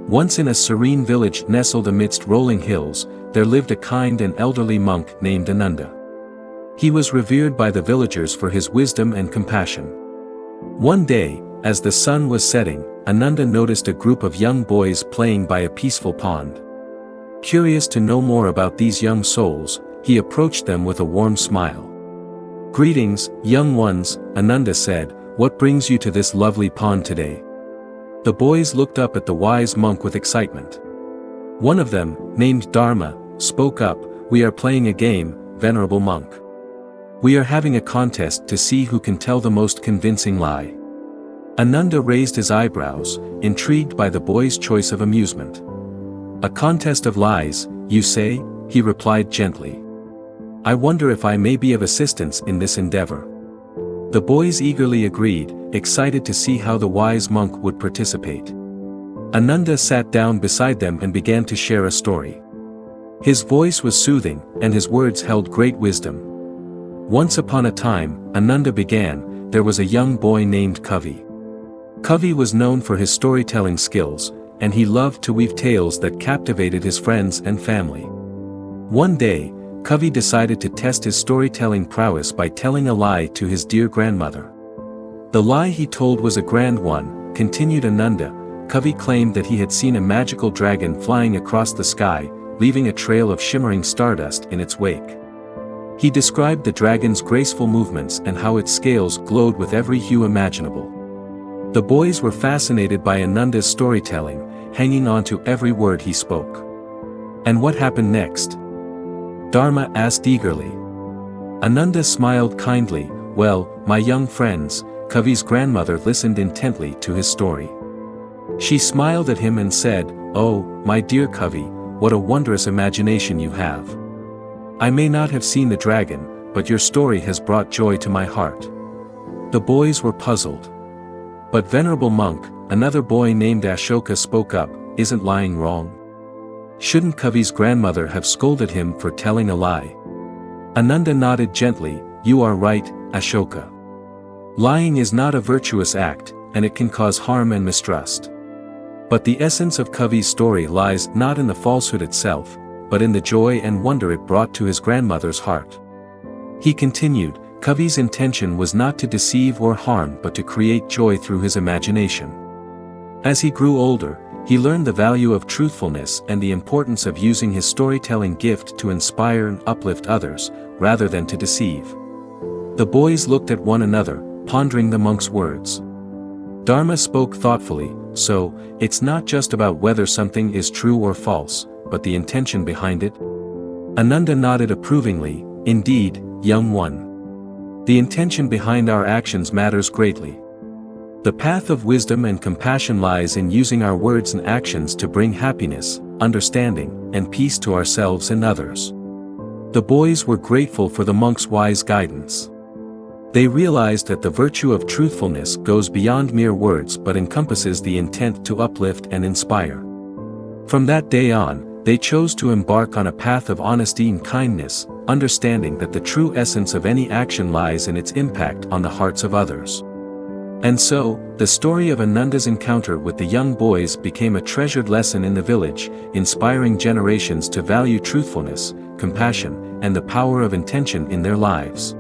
Once in a serene village nestled amidst rolling hills, there lived a kind and elderly monk named Ananda. He was revered by the villagers for his wisdom and compassion. One day, as the sun was setting, Ananda noticed a group of young boys playing by a peaceful pond. Curious to know more about these young souls, he approached them with a warm smile. "Greetings, young ones," Ananda said, "what brings you to this lovely pond today?" The boys looked up at the wise monk with excitement. One of them, named Dharma, spoke up, "We are playing a game, venerable monk. We are having a contest to see who can tell the most convincing lie." Ananda raised his eyebrows, intrigued by the boy's choice of amusement. "A contest of lies, you say?" he replied gently. "I wonder if I may be of assistance in this endeavor." The boys eagerly agreed, excited to see how the wise monk would participate. Ananda sat down beside them and began to share a story. His voice was soothing, and his words held great wisdom. "Once upon a time," Ananda began, "there was a young boy named Kavi. Kavi was known for his storytelling skills, and he loved to weave tales that captivated his friends and family. One day, Kavi decided to test his storytelling prowess by telling a lie to his dear grandmother. The lie he told was a grand one," continued Ananda. "Kavi claimed that he had seen a magical dragon flying across the sky, leaving a trail of shimmering stardust in its wake. He described the dragon's graceful movements and how its scales glowed with every hue imaginable." The boys were fascinated by Ananda's storytelling, hanging on to every word he spoke. "And what happened next?" Dharma asked eagerly. Ananda smiled kindly, "Well, my young friends," Kavi's grandmother listened intently to his story. She smiled at him and said, "Oh, my dear Kavi, what a wondrous imagination you have. I may not have seen the dragon, but your story has brought joy to my heart." The boys were puzzled. "But venerable monk," another boy named Ashoka spoke up, "isn't lying wrong? Shouldn't Kavi's grandmother have scolded him for telling a lie?" Ananda nodded gently, "You are right, Ashoka. Lying is not a virtuous act, and it can cause harm and mistrust. But the essence of Kavi's story lies not in the falsehood itself, but in the joy and wonder it brought to his grandmother's heart." He continued, "Kavi's intention was not to deceive or harm but to create joy through his imagination. As he grew older, he learned the value of truthfulness and the importance of using his storytelling gift to inspire and uplift others, rather than to deceive." The boys looked at one another, pondering the monk's words. Dharma spoke thoughtfully, "So, it's not just about whether something is true or false, but the intention behind it?" Ananda nodded approvingly, "Indeed, young one. The intention behind our actions matters greatly. The path of wisdom and compassion lies in using our words and actions to bring happiness, understanding, and peace to ourselves and others." The boys were grateful for the monk's wise guidance. They realized that the virtue of truthfulness goes beyond mere words but encompasses the intent to uplift and inspire. From that day on, they chose to embark on a path of honesty and kindness, understanding that the true essence of any action lies in its impact on the hearts of others. And so, the story of Ananda's encounter with the young boys became a treasured lesson in the village, inspiring generations to value truthfulness, compassion, and the power of intention in their lives.